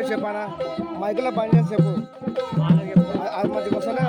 చెప్పానా మైకులో పని చేసి చెప్పు అది మధ్య వస్తలే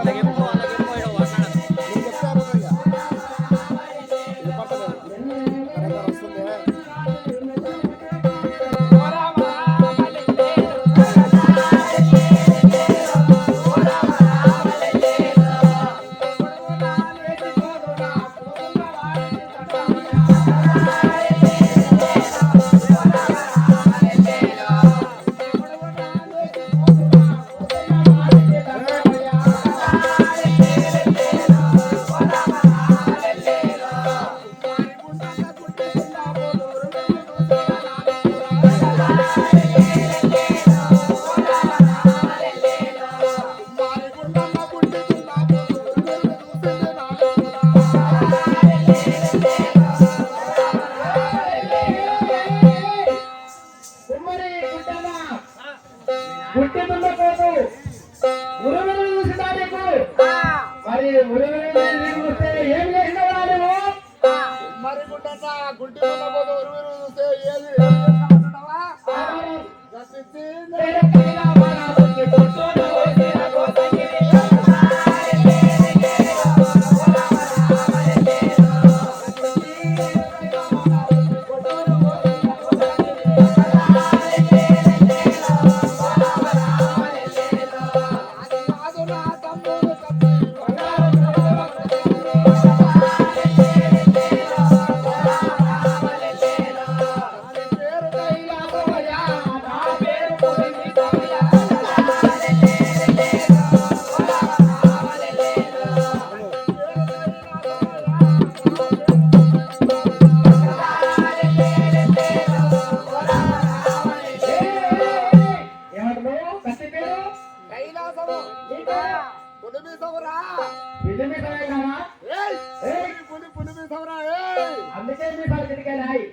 అందుకే మీ పరిస్థితికెళ్ళాయి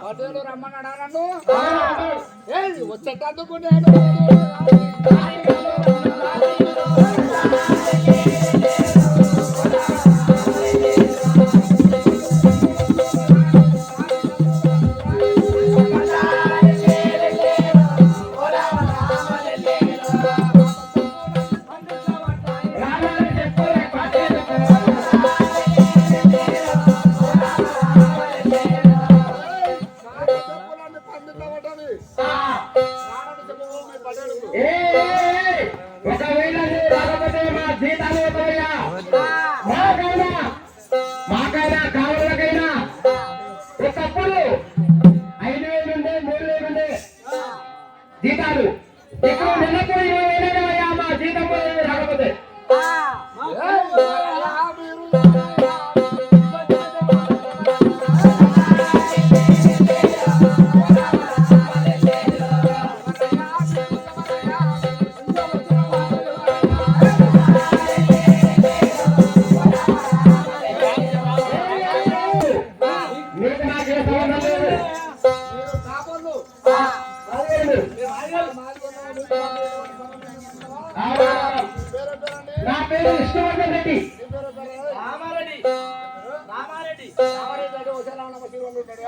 పటేలు రమ్మన్నాడా నన్ను వచ్చేటందుకు నేను రానని చెప్పు మీ పటేలుకు. ఒకవేళ నువ్వు రాకపోతే మా జీతాలు పోతాయా? మాకైనా కావాలకైనా ఒకప్పుడు 5,000 ఉండే 3,000 ఉండే జీతాలు ఇప్పుడు నెలకు 20,000 అయ్యా మా జీతం రాకపోతే. మీకు నాకే సంబంధం లేదు. మీరు కాపర్లు. అదేంటి? నా పేరు విష్ణువర్ధన్ రెడ్డి. రామారెడ్డి అంటే ఒకసారి నమ్మ శివుడు ఉంటాడు.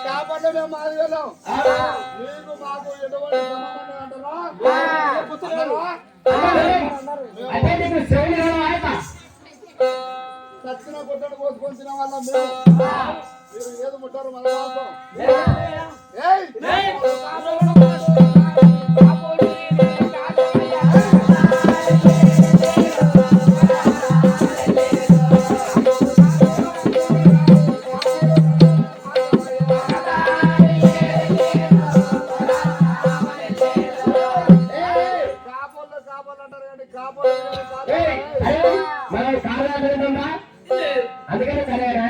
కాపాడు మేము మాది వెళ్ళాం. మీకు మాకు ఎటువంటి సంబంధం అంటారా? అంటే నీకు శివుని ఆయన చచ్చిన గుడ్డను కోసుకొని తిన వల్ల మీరు ఏది ముట్టారు మన మాంసం. కాపాలు అంటారు కానీ కాపాలు మన కార్యాలయంలో అందుకని కరేరా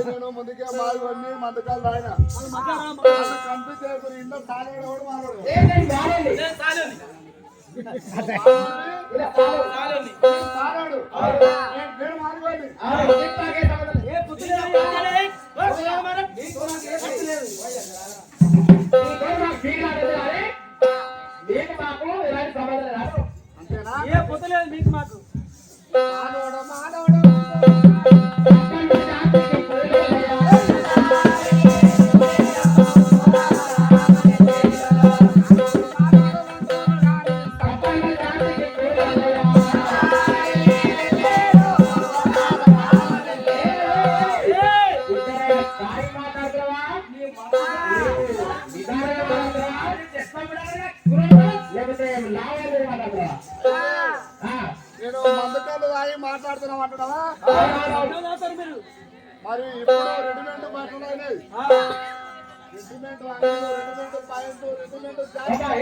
నేను ముందుకే మాది మందకాలు రాయన కంప్లీట్ ఇంట్లో తాళేడు కూడా మాట్లాడు నేను మాట్లాడి అంతేనా ఏ పొత్తలేదు మీకు మాకు మానవుడు మానవుడు నేను మందకాలు తాగి మాట్లాడుతున్నాం అంటున్నావా మరి ఇప్పుడు రెడీమేడ్ బట్టలు అయినాయి రెడీమేడ్ రెడీమేడ్ పాయింట్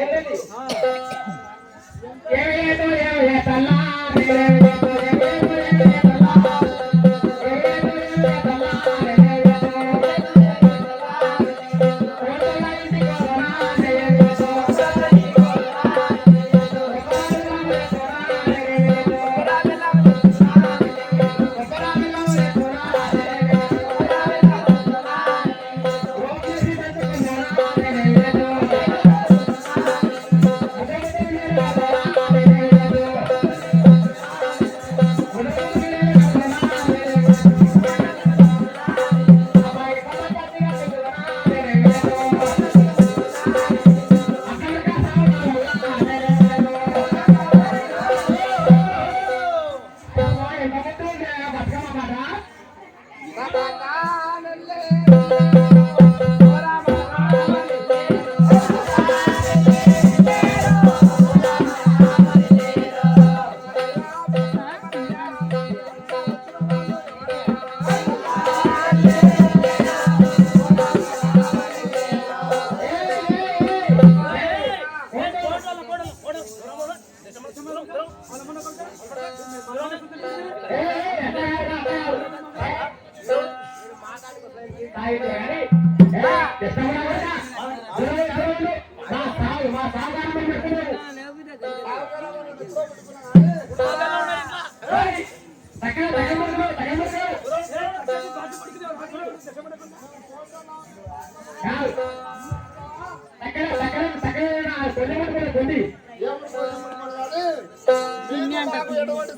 ఎటువంటి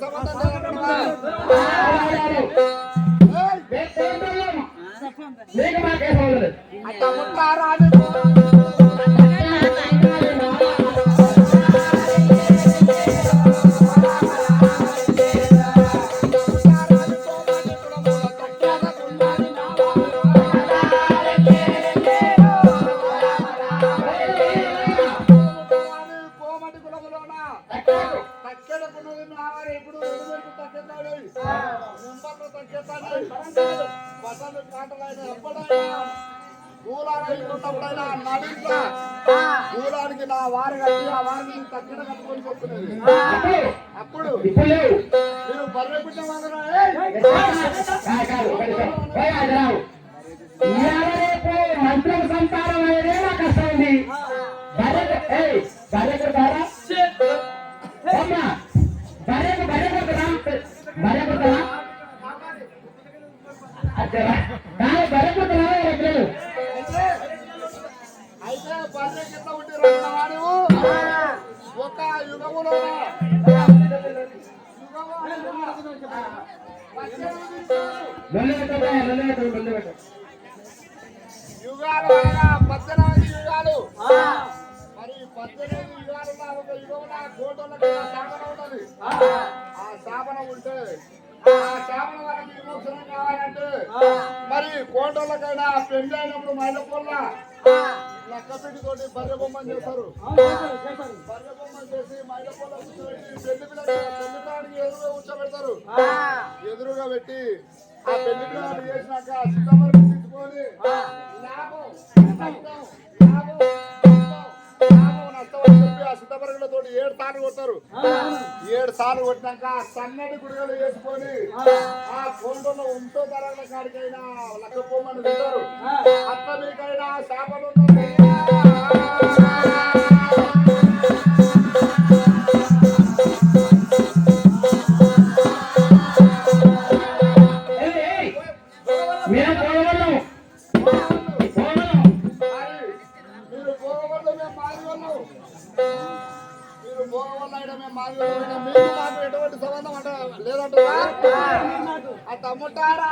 సంబంధం అట్టముంటారా బట్టలు కాటలైన ఎప్పుడైనా పూలైనా నడింట్లా పూలానికి నా వారి కట్టి ఆ వారిని తక్కిన కట్టుకొని చెప్తున్నది. అప్పుడు మీరు బర్రె పుట్టిన మంత్రం సంతానం అనేది నాకు కష్టం ఉంది. అయితే బర్రె కింద ఉండి వాడు ఒక యుగములో యుగాలు అనగా 18 యుగాలు. మరి 18 యుగాలలో ఒక యుగమున కోటలకు శాపన ఉన్నది. ఆ శాపన ఉంటే ఆ శాపన వరకు విమోచనం కావాలంటే మరి కోటలకైనా పెళ్లి అయినప్పుడు మైలపొల్ల లక్కపెట్టి తోటి బర్రె బొమ్మని చేస్తారు. బర్రె బొమ్మని చేసి మైలపొల్ల కూర్చోబెట్టి పెళ్లికి ఎదురుగా కూర్చోబెడతారు. ఎదురుగా పెట్టి ఆ పెళ్లి పిల్లలు చేసినాక సిద్ధమని తీసుకొని లాభం నష్టం అని చెప్పి ఆ సిద్ధపరుగులతో 7 సార్లు కొడతారు. 7 సార్లు కొట్టినాక సన్నటి గుడిగలు వేసుకొని ఆ కొండలో ఉంటో తరగల కాడికైనా లక్కపోమని తింటారు. అట్లా మీకైనా శాపలు మాకు ఎటువంటి సంబంధం అంట లేదంటారా? ఆ తమ్ముటారా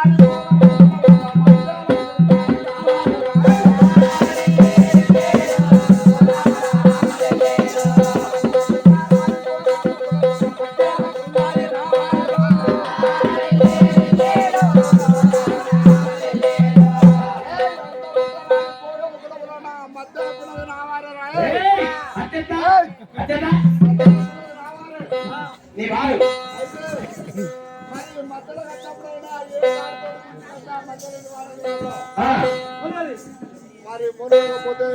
మరి పోతే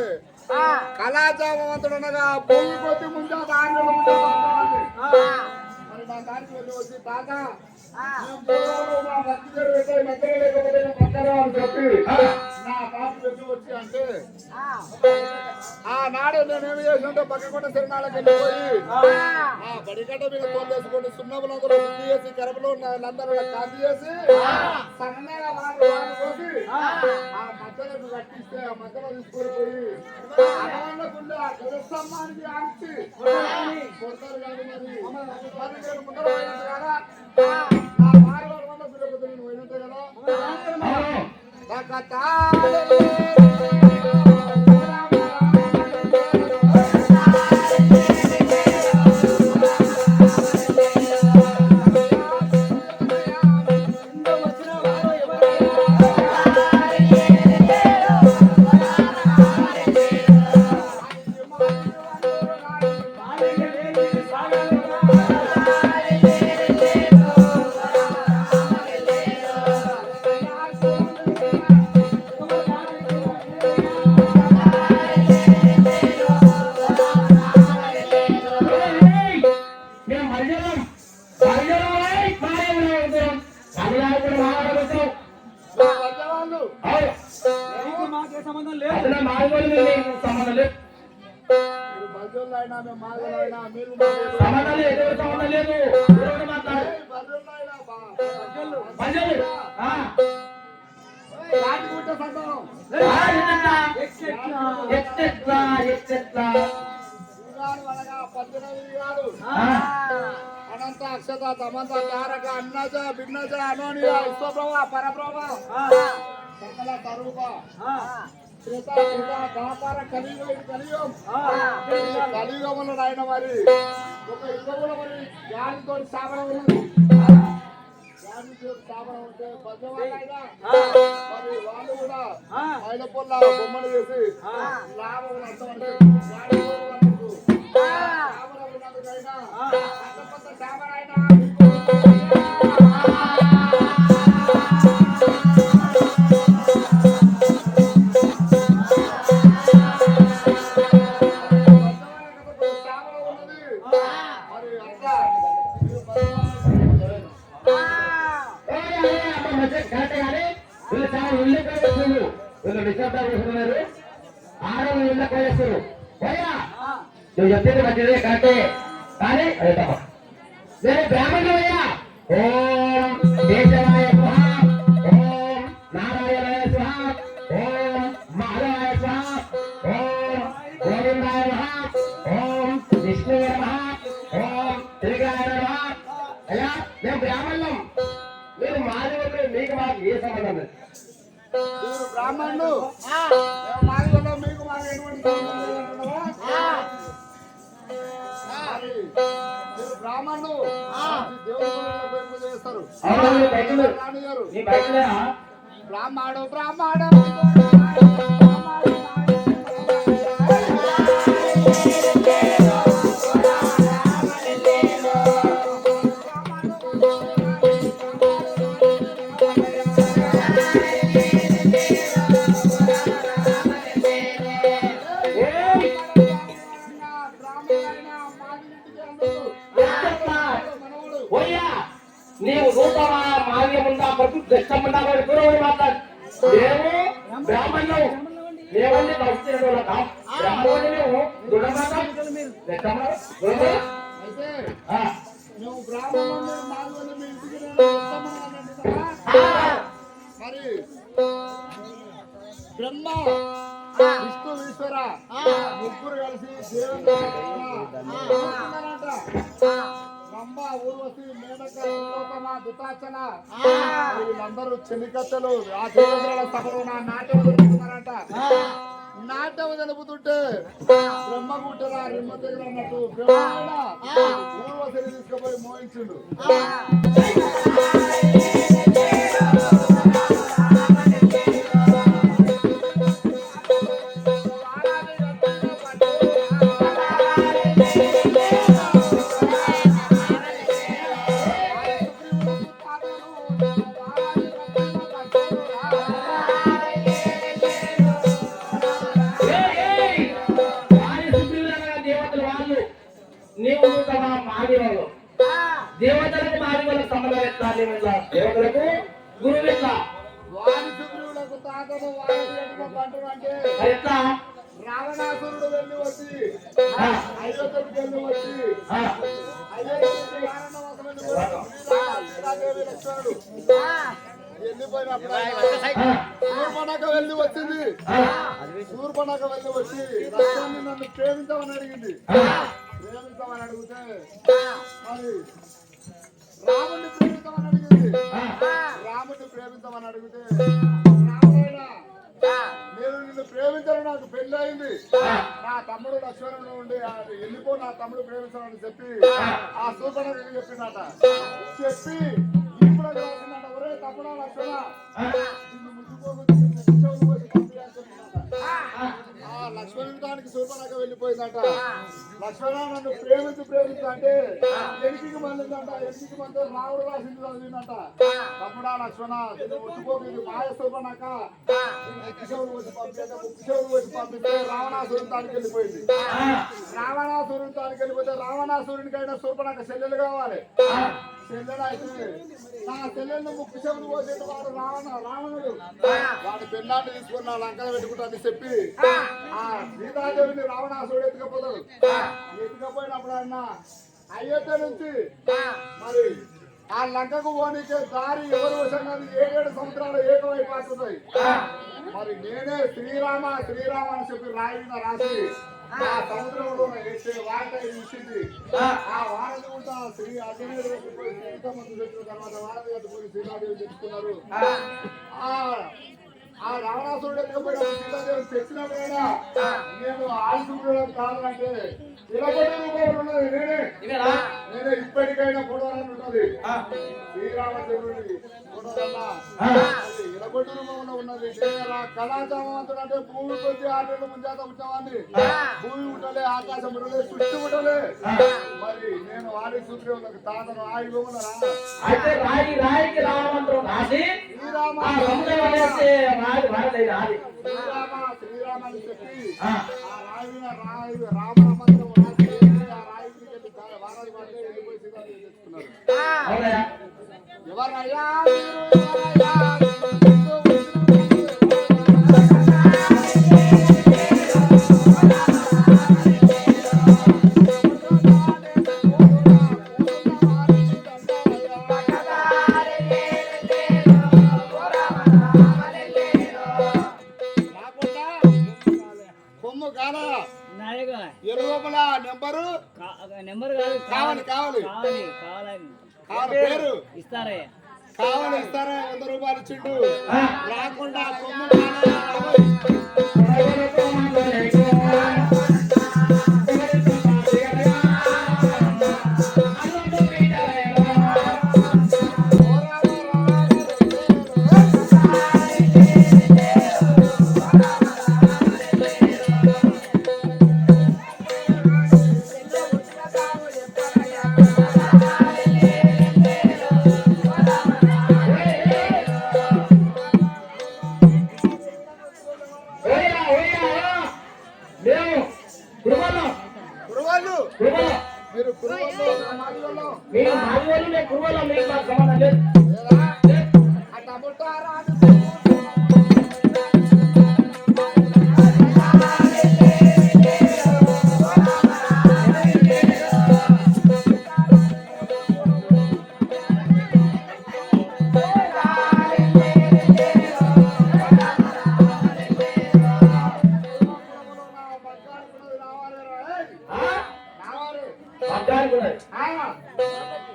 కళాజామంతుడనగా భూమి కొద్ది ముందు మరి నా దానికి వెళ్ళి వచ్చి తాత చెప్పి నా తాత వెళ్ళి వచ్చి అంటే ఆనాడు నేనేమి చేసినట్టు పక్కకొండ సిరినాళ్ళకి వెళ్ళిపోయి ఆ బడిగడ్డ మీద తోలేసుకొని సున్నములందరూ శుద్ధి చేసి కరపలో నందరూ కాంతి చేసి సన్నగా వారు కోసి ఆ మధ్యలో కట్టిస్తే ఆ మధ్యలో తీసుకొని పోయి అడవులకుండే ఆ గజస్తంభానికి ఆడిచి కొడతారు కాదు. మరి నేను ముందర పోయినట్టు కదా నా మారవారి వల్ల పిల్లలు నేను పోయినట్టే కదా. మాదిగోళ్ళు మీకు సంబంధం లేదు. మీరు బజోళ్ళు అయినా మేము మాదిగోళ్ళు అయినా మీరు మాకు సంబంధం లేదు, ఎవరు సంబంధం లేదు. ఎవరు మాట్లాడు బజోళ్ళు అయినా మంజలు. రాజుకుంటే సంతానం ఎట్లా యుగాలు అనగా 18 యుగాలు అనంత అక్షత తమంత తారక అన్నజ భిన్నజ అనోనియ విశ్వప్రభ పరబ్రహ్మ సకల తరూప శ్రీత శ్రీత దాపార కలియుగం ఇది కలియుగం కలియుగంలో నాయన మరి ఒక యుగంలో మరి జ్ఞానితో స్థాపన ఉన్నది జ్ఞానితో స్థాపన ఉంటే భద్రవాళ్ళైనా మరి వాళ్ళు కూడా ఆయన పొల్ల బొమ్మలు చేసి లాభం నష్టం అంటే నువ్వు చెప్పింది మంచిదే కరెక్టే కానీ నేను బ్రాహ్మణులయ్యా. ఓం దేశవాయ స్వహ, ఓం నారాయణాయ స్వహ, ఓం మాధవాయ స్వహ, ఓం గోవిందాయ నమః, ఓం విష్ణువే నమః, ఓం త్రిగాయ నమః. అయ్యా మేము బ్రాహ్మణులం, మీరు మాధవులు, మీకు మాకు ఏ సంబంధం లేదు. మీరు బ్రాహ్మణులు మాదిగోళ్ళు మీకు మాకు ఎటువంటి సంబంధం లేదంటున్నావా? మీరు బ్రాహ్మణులు దేవుడు పూజ చేస్తారు రానిగారు బ్రాహ్మణుడు బ్రాహ్మణుడు నీవు రూపమా మాల్యముందా ప్రతి దృష్టముందా దూరం మాట్లాడు. మేము బ్రాహ్మణులు, మేమంటే నడుస్తున్న వాళ్ళం. బ్రాహ్మణులు మేము దృఢమాటం అయితే మేము బ్రాహ్మణులు మాదిగోళ్ళు మీ ఇంటికి మరి బ్రహ్మ విష్ణు ఈశ్వర ముగ్గురు కలిసి బ్రహ్మ ఊర్వశి మేనక తిలోత్తమ దుతాచల వీళ్ళందరూ చెలికత్తెలు ఆ దేవతల సభలో నా నాట్యం జరుపుతున్నారంట. నాట్యం జరుపుతుంటే బ్రహ్మ గుట్టరా రిమ్మ దగ్గర అన్నట్టు బ్రహ్మ ఊర్వశిని తీసుకుపోయి మోయించిండు. దేవతలకు మాదిగోళ్ళకు సంబంధం ఎట్లా? దేవతలకు గురువు ఎట్లా? వారి సుగ్రీవులకు తాతను వారి పంటలు అంటే ఎట్లా? రావణాసురుడు వెళ్ళి వచ్చి అయోధ్యకు వెళ్ళి వచ్చి సీతాదేవి లక్ష్మణుడు వెళ్ళిపోయినప్పుడు శూర్పణఖ వెళ్ళి వచ్చింది. శూర్పణఖ వెళ్ళి వచ్చి లక్ష్మణుని నన్ను ప్రేమించమని అడిగింది. ప్రేమించమని అడిగితే మరి రాముడిని ప్రేమించమని అడిగింది. రాముడిని ప్రేమించమని అడిగితే రాముడైనా నేను నిన్ను ప్రేమించను, నాకు పెళ్లి అయింది, నా తమ్ముడు లక్ష్మణుడు ఉండి వెళ్ళిపో, నా తమ్ముడు ప్రేమించాలని చెప్పి ఆ శూర్పణఖకి చెప్పిందట. చెప్పి ఇప్పుడు రాసిందట, ఒరే తమ్ముడా లక్ష్మణ నిన్ను ముద్దుకోకుండా లక్ష్మణుడి దానికి శూర్పణఖ వెళ్ళిపోయిందట. లక్ష్మణ నన్ను ప్రేమించు అంటే ఎనికి మందిందంట. ఎనికి మంది రావుడు రాసింది చదివిందంట. తమ్ముడా లక్ష్మణ ఒట్టుకోలేదు మాయ శూర్పణఖ ముఖ్యశవుడు వచ్చి పంపిస్తే రావణాసురుని దానికి వెళ్ళిపోయింది. రావణాసురుని దానికి వెళ్ళిపోతే రావణాసురునికైనా శూర్పణఖ చెల్లెలు కావాలి. చెల్లెలు అయితే నా చెల్లెలను ముక్కు చెవులు పోసేది వాడు రావణుడు వాడు పెళ్ళాన్ని తీసుకొని నా లంకలు పెట్టుకుంటానని చెప్పి ఆ సీతాదేవిని రావణాసుడు ఎత్తుకపోతాడు. ఎత్తుకపోయినప్పుడు అన్న అయోధ్య నుంచి మరి ఆ లంకకు పోనీకే దారి ఎవరు వశంగా 7 సముద్రాలు ఏకమైపోతున్నాయి. మరి నేనే శ్రీరామ శ్రీరామ అని చెప్పి రాయి మీద రాసి ఆ సముద్రంలో వాట ఇచ్చింది. ఆ వారధి ఉంటా శ్రీ అర్జునుడు సీతమ్మను తెచ్చిన తర్వాత వారధి కట్టుకుని సీతాదేవి తెచ్చుకున్నారు. ఆ రావణాసురుడు ఎత్తుకపోయిన సీతాదేవి తెచ్చిన వేళ నేను ఆశుడు కావాలంటే ఇలగొట్టు రూపంలో ఉన్నది నేనే ఇప్పటికైనా పొడవాలని ఉన్నది శ్రీరామచంద్రుడి పొడవల్లా ఇలగొట్టు రూపంలో ఉన్నది. కళాచారవంతుడు అంటే భూమి కొద్ది 6 నెలలు ముంజాత ఉత్సవాన్ని భూమి ఉంటలే ఆకాశం ఉండలే సృష్టి ఉండలే. మరి నేను వాడి సూత్రులకు తాతను ఆయుగమున శ్రీరామ అని చెప్పి ఆ రాయి రామమంత్రం ఎవరయ్యా నెంబర్ కావాలి కావాలి పేరు ఇస్తారా ఇస్తారా 100 రూపాయలు ఇచ్చిండు రాకుండా కొమ్ము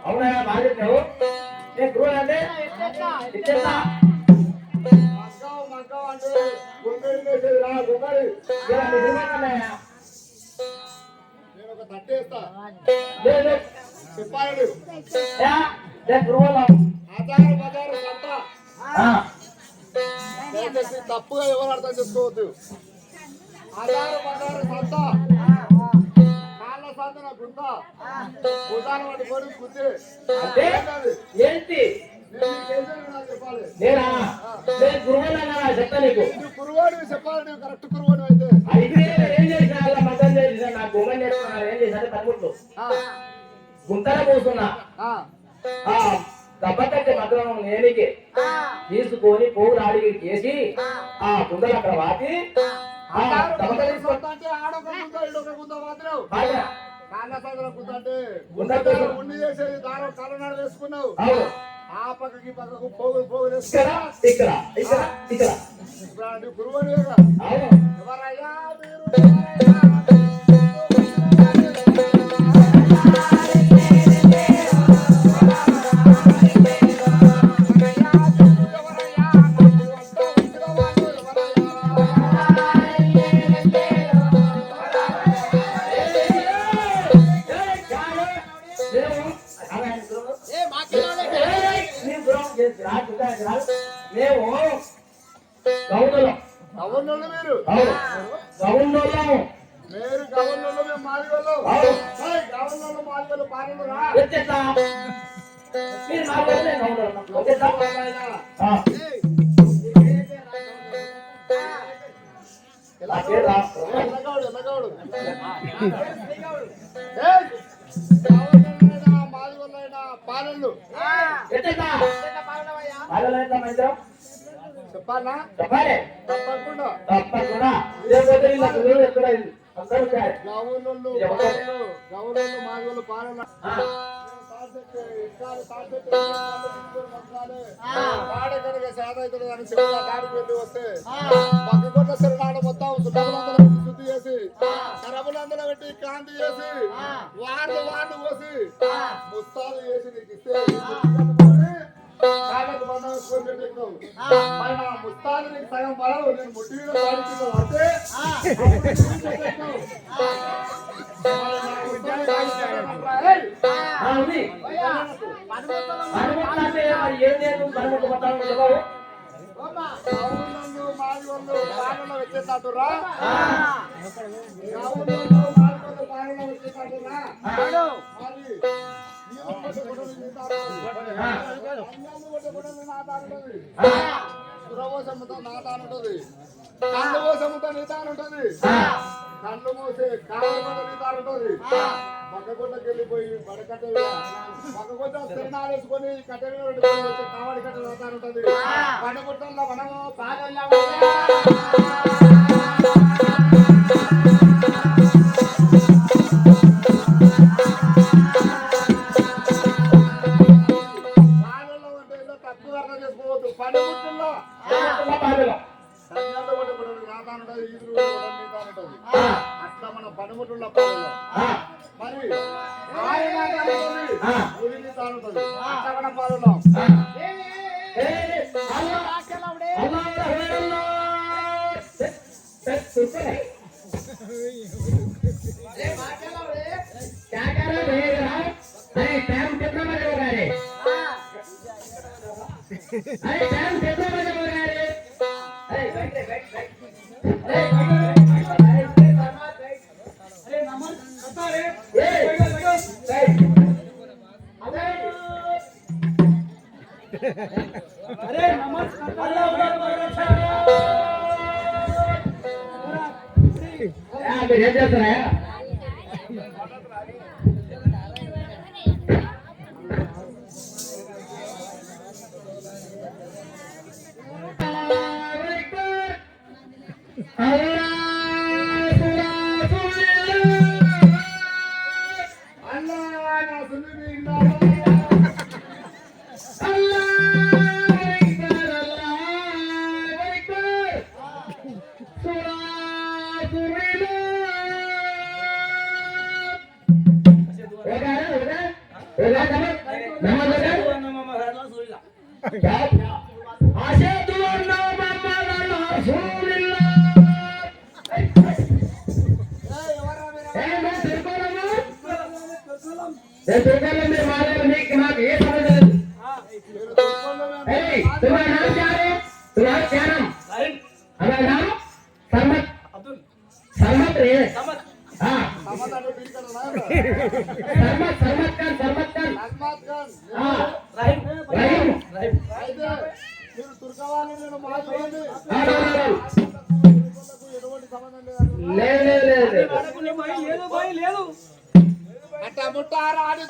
అవునా బాగా చెప్పావు. నేను గురువు అంటే ఇచ్చేస్తా చెప్పాడు తప్పుగా ఎవరు అర్థం చేసుకోవద్దు. ఆధారు బజారు సంత కాళ్ళ సాధన గుంత గుంటాను పట్టుకొని గుద్ది ఏంటి చెప్పాలి. చెప్తా నీకు కురువాడు చెప్పాలి. నువ్వు కరెక్ట్ కురువాడు అయితే ఏం చేసినా మద్దం చేసిన నాకు గుమ్మని చేస్తున్నారు. ఏం చేశారు పనుకుంటూ గుంతల పోతున్నా దెబ్బతట్టి మద్దం నేనికి తీసుకొని పోగులు ఆడికి చేసి ఆ గుండెలు అక్కడ వాటి ఉండి చేసేది దారం కలనాడు వేసుకున్నావు. ఆ పక్కకి పక్కకు పోగులు పోగులు ఇక్కడ ఇక్కడ ఇక్కడ గురువుగా ఎవరయ్యా మీరు మేము గౌన్నులం గవర్నర్లు మీరు గౌన్నులం మీరు గవర్నర్లు మేము మాదిగోళ్ళు గవర్నర్లు మాదిగోళ్ళు పాలన రా వచ్చేస్తా మీరు మాట్లాడలే గౌన్నులం వచ్చేస్తా ఎల్లగౌడు మాదిగోళ్ళైనా పాలనలు చెప్పాలా చెప్పాలి తప్పకుండా తప్పకుండా లేకపోతే ఇలా పిల్లలు ఎక్కడ అందరూ ఉంటారు. గౌలోళ్ళు మాదిగోళ్ళు పాలన కనుక సాధవుతుంది అని చెప్పి దాడికి వెళ్ళి వస్తే పక్కకొండ శరణాలు మొత్తం సుబ్బులందరూ శుద్ధి చేసి కరబులందరూ పెట్టి కాంతి చేసి వార్లు పోసి ముస్తాలు చేసి నీకు ఇస్తే కాళ్ళకు బంధం వేసుకొని పెట్టినావు. మరి నా ముస్తాలు నీకు సగం పడవు. నేను ముట్టి మీద పాడుతున్నావు అంటే ఉంది. పనిముట్లు అంటే మరి ఏం లేదు పనిముట్లు పట్టాలి బాబు. గౌళ్ళు మాదిగోళ్ళు పాలనలో వచ్చేటట్టురా పాలనలో వచ్చేటట్టురా మరి సురవోసముతో నాటానుంటది కళ్ళు కోసముతో నీతానుంటది కళ్ళు మూసి కాళ్ళు మీద నీతానుంటది పక్కకొట్టకి వెళ్ళిపోయి బడకట్ట పక్కకొట్ట తిరణాలు వేసుకొని కట్టెలు పెట్టుకొని వచ్చి కావడి కట్టెలు అవుతానుంటది పండుగుట్టల్లో మనము పాగల్లా తక్కువ అర్థం చేసుకోవద్దు పండుగుట్టల్లో అట్లా మన పనిముట్ల పాలలో మరి మన పాలలో మీరు ఏం చేస్తారా నాకు ఏ సమస్య లేదు. तुम्हारा नाम क्या है? तुम्हारा क्या नाम? हमारा नाम सरमत सरमत रे हाँ सरमत खान हाँ रहीम మీరు తుర్కవాళ్ళు నేను మాట్లాడండి ఎటువంటి సంబంధం లేదు అట్ట ముట్టారాడి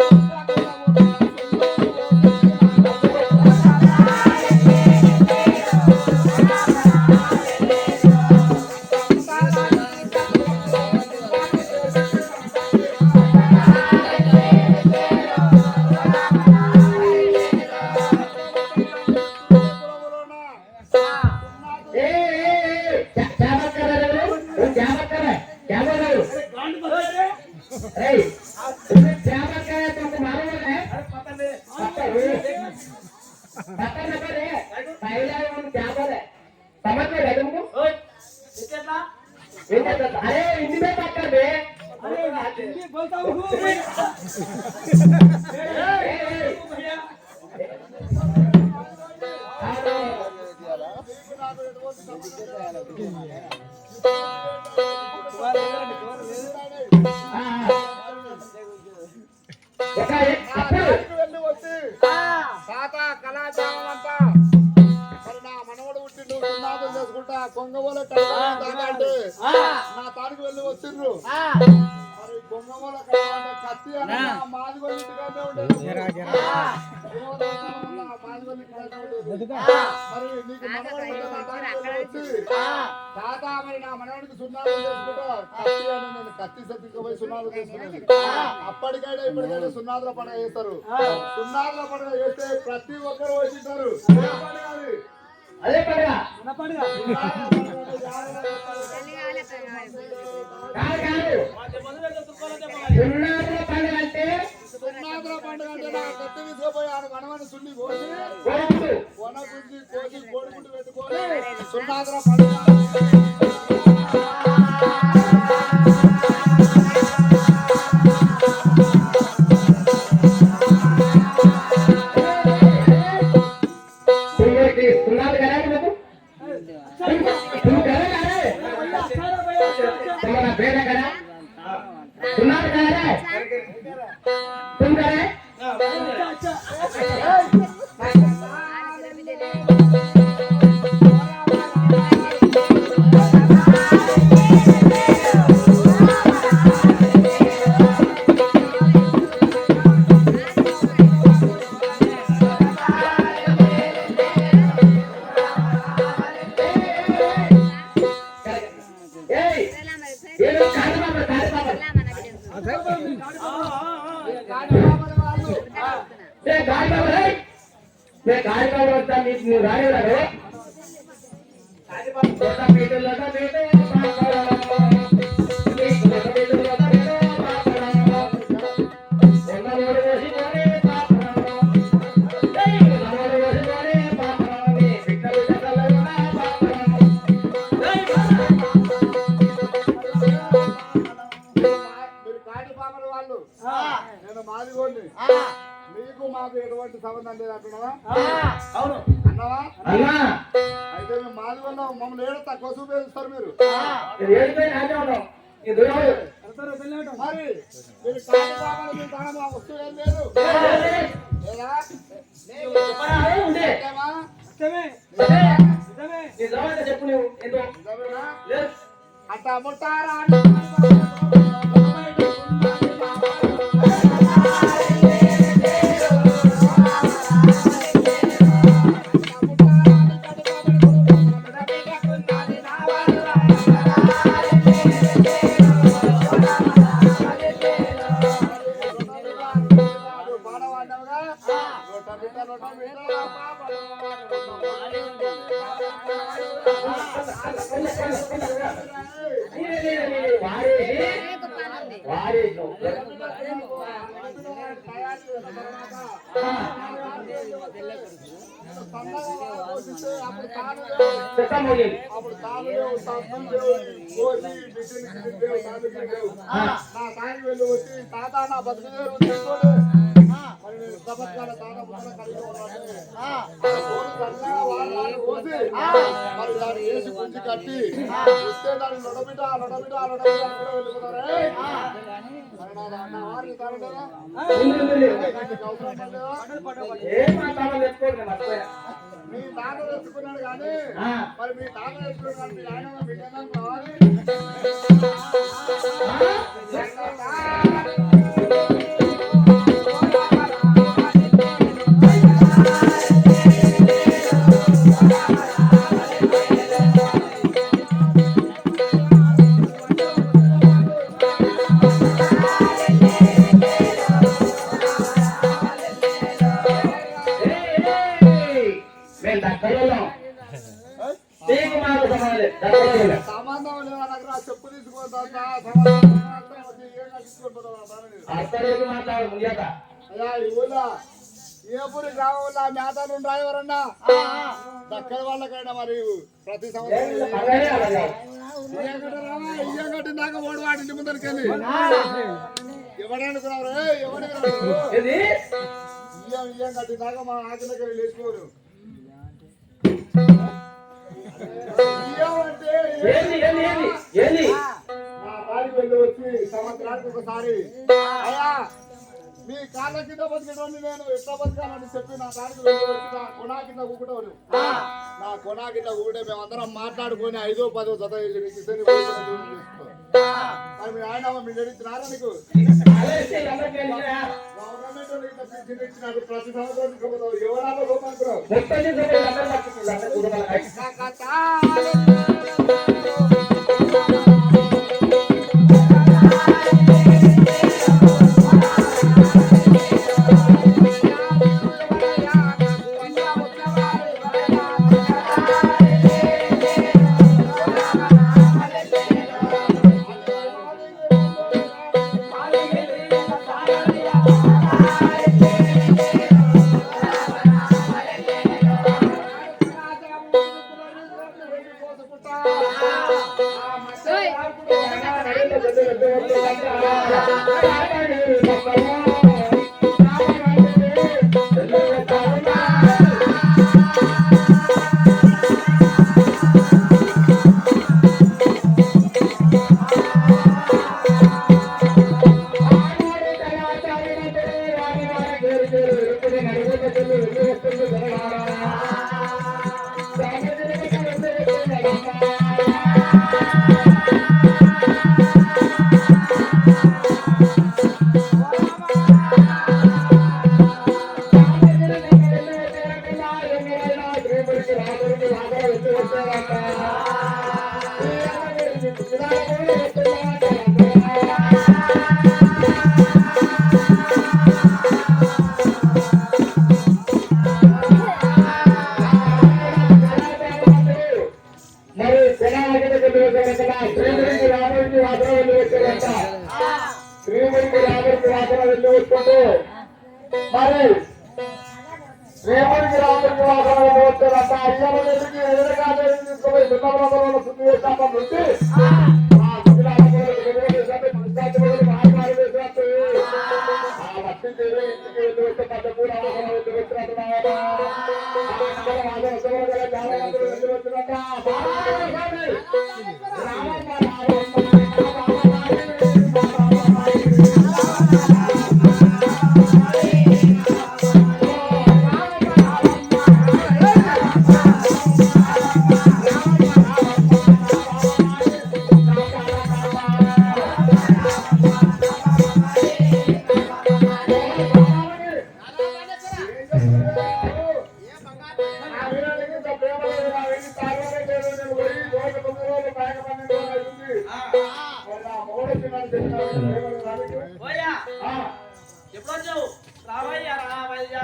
अरे हिंदी में बात कर बे हिंदी बोलता हूँ కొంగవోల నా తాడికి వెళ్ళి వచ్చిండ్రు మరి కొంగవోల కత్తి మాదిగోళ్ళ ఇంటికానే ఉండేది మరి నీకు మనవడు వచ్చి తాత మరి నా మనవడికి సున్నాలు చేసుకుంటా కత్తి అని నేను కత్తి సత్తిపోయి సున్నాలు చేసుకున్నాను. అప్పటికైనా ఇప్పటికైనా సున్నాదుల పండుగ చేస్తారు. సున్నాదుల పండుగ చేస్తే ప్రతి ఒక్కరు వచ్చింటారు. అదే పండుగ మన పండుగ సున్నాదుల పండుగ అంటే సున్నాదుల పండుగ అంటే నా కత్తి తీసుకుపోయి ఆడ మనవని సున్ని కోసి కొడుకు కొన గుంజి కోసి కోడిగుడ్డు పెట్టుకొని సున్నాదుల పండుగ సున్నాలు కదా నువ్వు కదా तुम्हारा बेटा करा सुनार करा तुम करे నేను మాదిగోండి మీకు మాకు ఎటువంటి సంబంధం లేదు అంటున్నావా? అవును అన్నావా? అన్నా అయితే మేము మాదిగోళ్ళం మమ్మల్ని ఏడు తక్కువ చూపిస్తారు మీరు. మరి మీరు కాటి బామలు మీ తాను మా వస్తువు ఏం లేదు లేదా? నిజమా? చెప్పు నువ్వు ఎందుకు నిజమేనా? లేదు అట్ట ముట్టారా అప్పుడు తాను లేవు సంతులు లేవు కోసి బిడ్డలు లేవు తాను లేవు నా తాగి వెళ్ళి వచ్చి తాత నా బతుకు లేరు తీసుకోడు మరి నేను బతకాల తాత బుద్ధ కలిగి కోసి మరి దాన్ని వేసి గుంజి కట్టి ఇస్తే దాన్ని నొడబిట వెళ్ళిపోతారే నా వారిని తాగలేదా అవసరం పడలేదా? మీ తాత తెచ్చుకున్నాడు కానీ మరి మీ తాత తెచ్చుకున్నాడు కానీ మీ ఆయన బిడ్డ కావాలి. సంబంధం లేదా దగ్గర చెప్పు తీసుకోవద్దా? అయ్యా ఈ ఊళ్ళో ఏ పూరి గ్రామంలో మేతలు డ్రైవరన్నా దక్కల వాళ్ళకైనా మరి ప్రతి సంవత్సరం ఇయ్యం కట్టిన దాకా ఓడి వాడి ఇంటి ముందరికెళ్ళి ఎవడనుకున్నారు ఇయ్యం కట్టిన దాకా మా ఆకి దగ్గర లేచిపోరు. నా బాడికి వెళ్ళి వచ్చి సంవత్సరానికి ఒకసారి అయ్యా మీ కాళ్ళ కింద బతికేటోని నేను ఎట్లా బతకాలని చెప్పి నా దానికి వెళ్ళి వచ్చి నా కొనా కింద కూకుంటాను. నా కొనా కింద కూకుంటే మేమందరం మాట్లాడుకొని 5వ 10వ జత చేసి మీ ఆయన మీ నడిచినారా నీకు గవర్నమెంట్ ఇచ్చినారు ప్రతి సంవత్సరం ఎవరైనా గొప్ప శ్రీమతి రాముడికి వాసన వెళ్ళి వస్తుంటే మరి శ్రీమతికి రాముడికి వాసన వెళ్ళి వచ్చారంట అయ్యమ్మకి ఎదురుగానే తీసుకుపోయి సున్నమలో శుద్ధి చేస్తామని నుండి ఇంటికి వెళ్ళి వస్తే పెద్ద కూడా వెళ్ళి వచ్చినట్టు వెళ్ళి వచ్చినట్ట ఎప్పుడొచ్చావు రావయ్య రావయ్య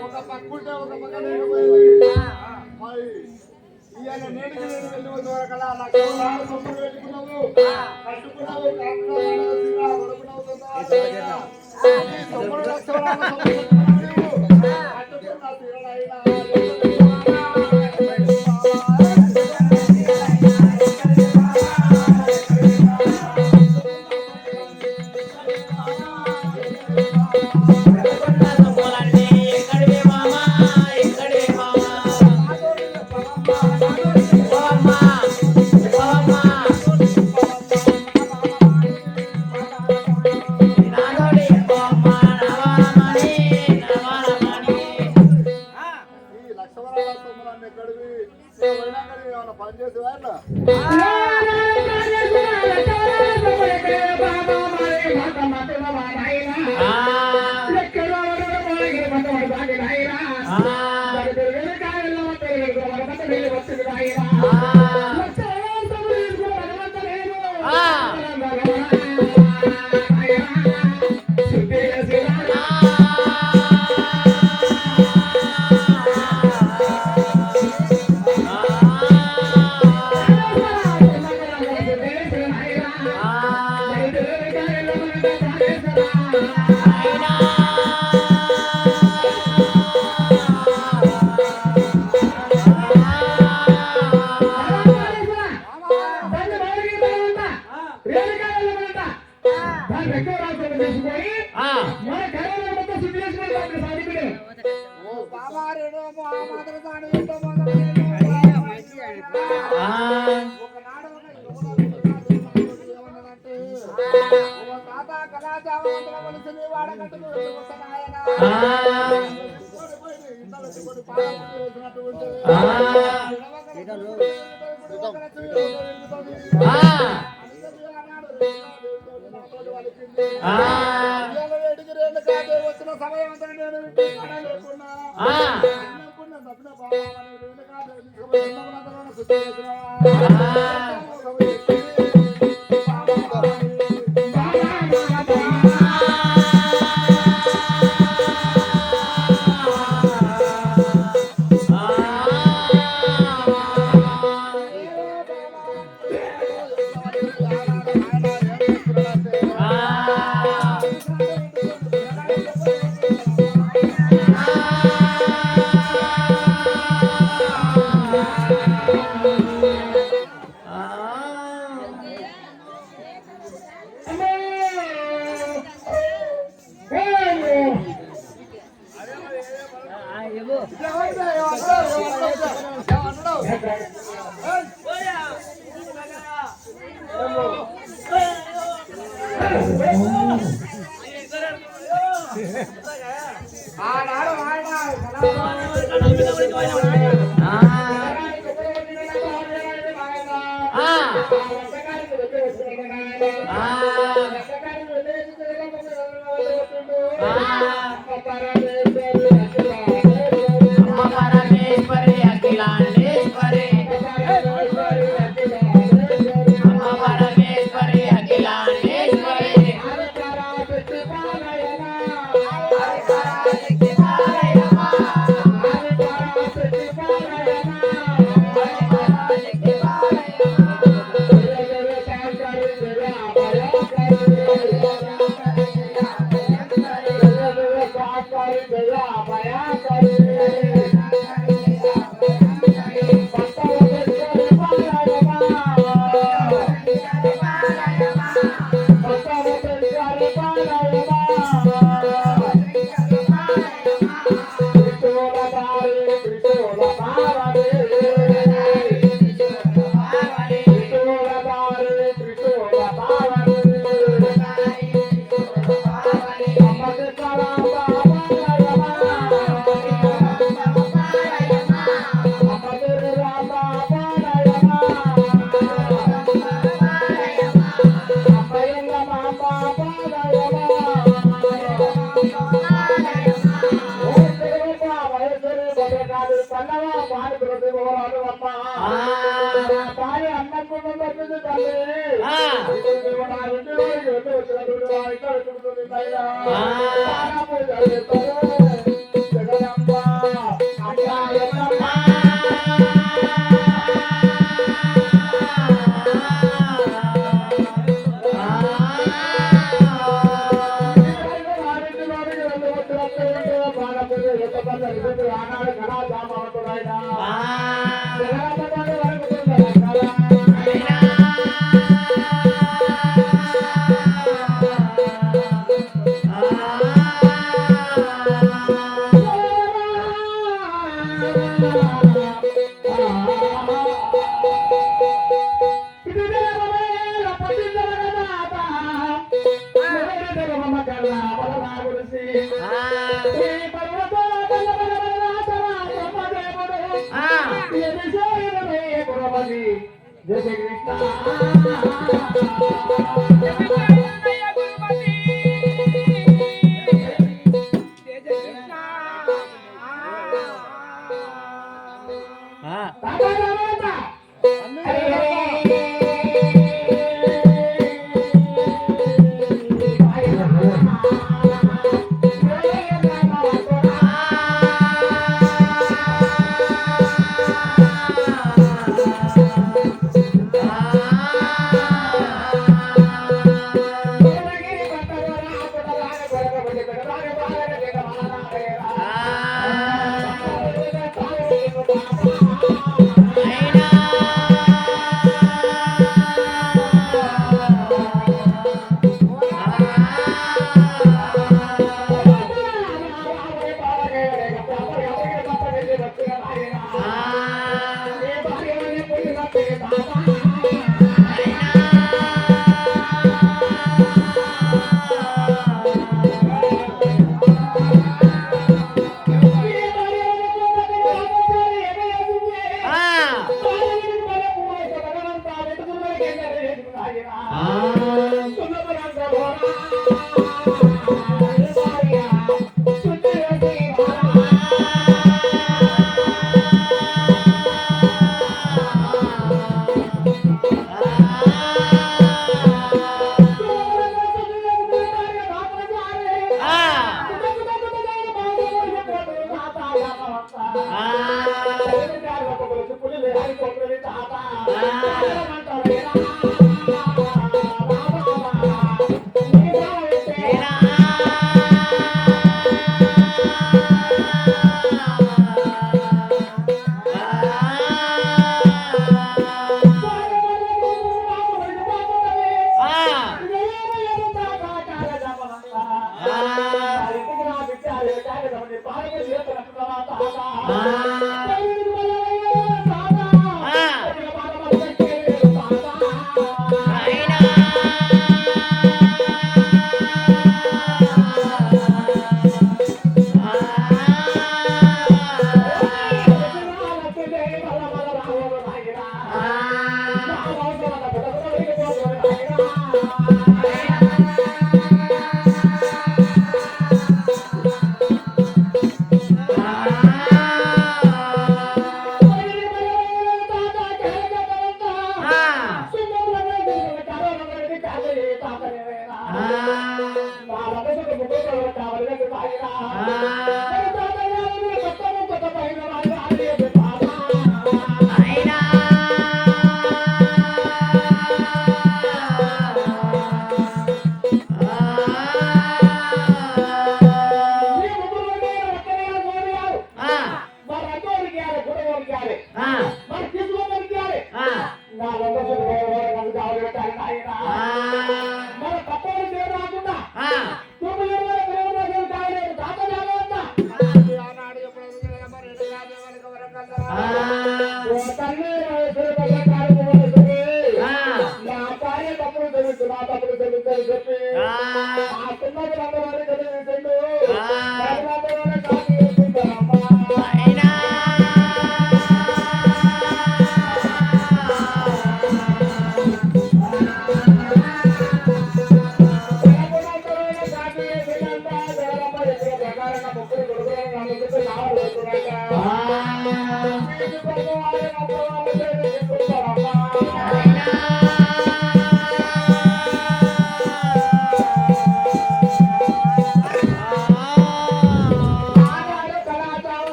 ఒక పక్కుంటే ఒక పక్క లేకపోయేది మరి ఇవాళ నేటికి నేను వెళ్ళి వచ్చే వరకల్లా నాకు సొమ్ములు పెట్టుకున్నావు కట్టుకున్నావు సొమ్ములు కట్టుకున్నా తీరలైనా పనిచేసే వాళ్ళ వచ్చిన సమయం అంతా నేను ఆనాడు ఆయన పరమేశ్వరి అఖిలాండేశ్వరి పరమేశ్వరి అఖిలాండేశ్వరి ఆ ఆనాడు ఎప్పుడు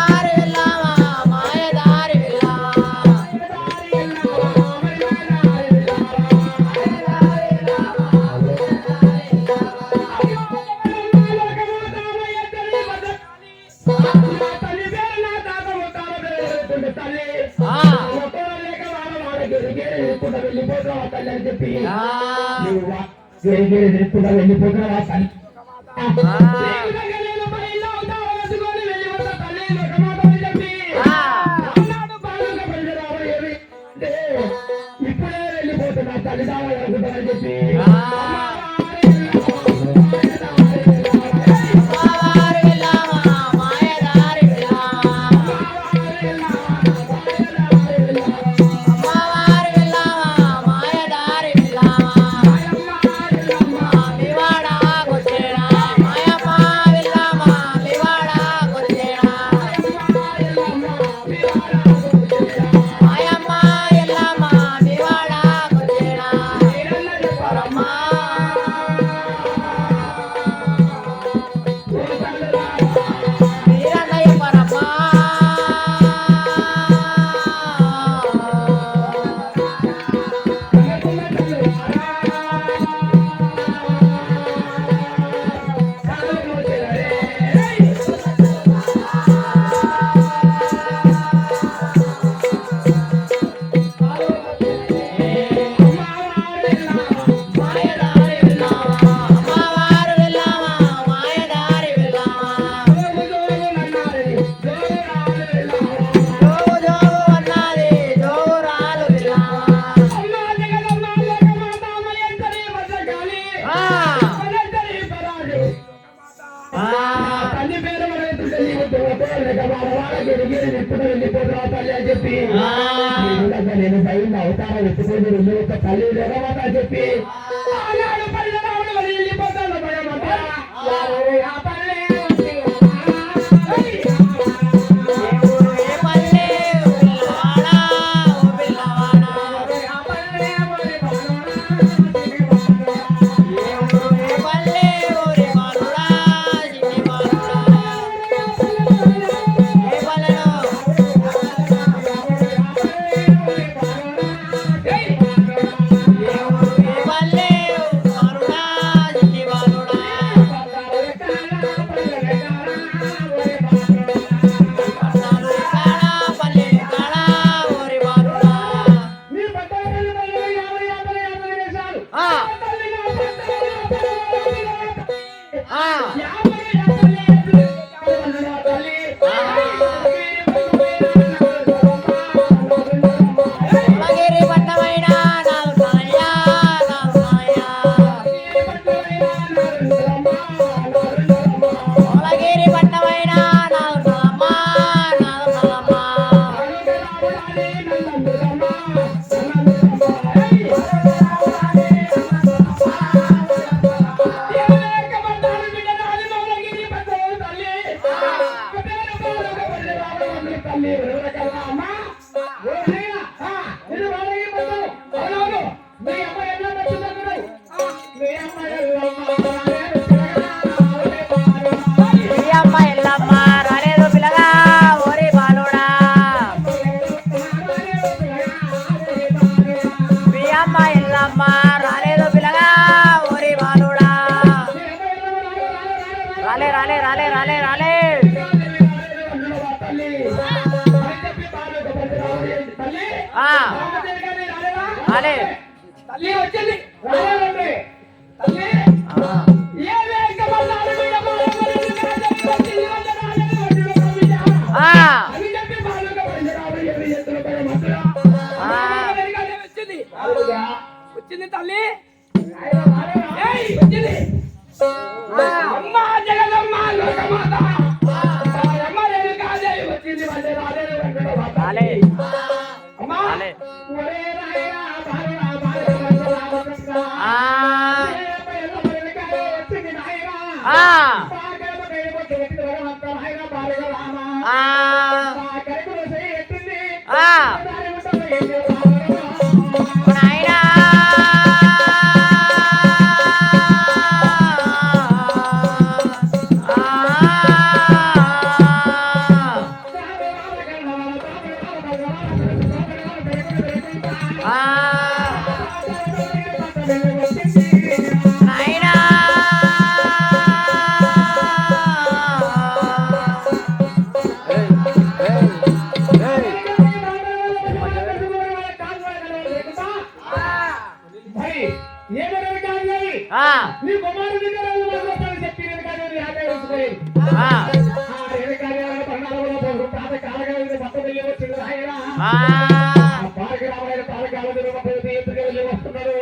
మరి వెనక వరకల్లా మాయదారి తల్లి లేక వాళ్ళకి ఎదురుకుండా వెళ్ళిపోతున్నావా తల్లి అని చెప్పి ఎదురుకుండా వెళ్ళిపోతున్నావా తల్లి ఇప్పుడే వెళ్ళిపోతున్నా తల్లిదండ్రులు అనుకుంటారని చెప్పి నేను భయం అవుతాను ఎత్తుకొని రెండు ఒక తల్లి లేకపోతా చెప్పి వెళ్ళిపోతాను తల్లి వచ్చింది వచ్చింది తల్లి వచ్చింది అమ్మ జగదమ్మ లోకమాత అమ్మ రేణుకాదేవి వచ్చింది అమ్మా వెళ్ళి వచ్చింది ఆయన పాలకి రామాయణ తాలకాల ఎత్తుకు వెళ్ళి వస్తున్నాడు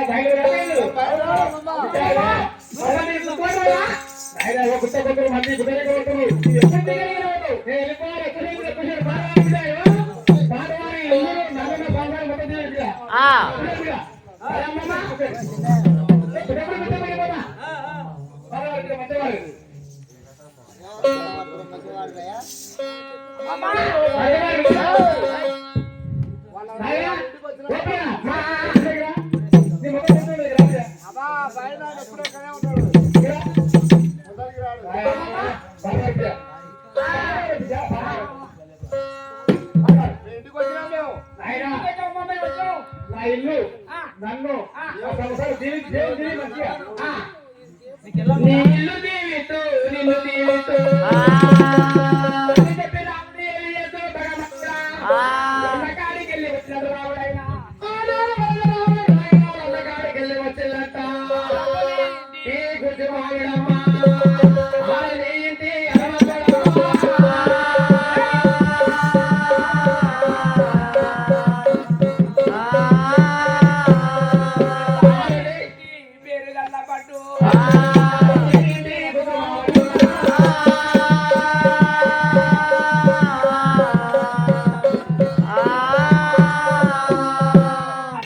నాయన బయలు రాలేదు ఆయన ఒక గుట్ట కొట్టుకు మంది గుడ్డలే కొట్టుకు ఎప్పుడు దిగలేదు వెళ్ళిపోవాలి ఎక్కడ పాడవారి నల్ల బంగారం మొత్తం దిగలేదు అబ్బా బయట ఎప్పుడు ఎక్కడే ఉంటాడు మొదటికి రాడు ఇంటికి వచ్చినా మేము నా ఇల్లు నన్ను సంవత్సరాలు జీవి మంచిగా నీ ఇల్లు దీవితో నిన్ను దీవితో కాడికి వెళ్ళి వచ్చినట్టు రావుడైనా కాడికి వచ్చినట్ట ఈ గుర్తు మావిడమ్మ పేరు గల్ల పట్టు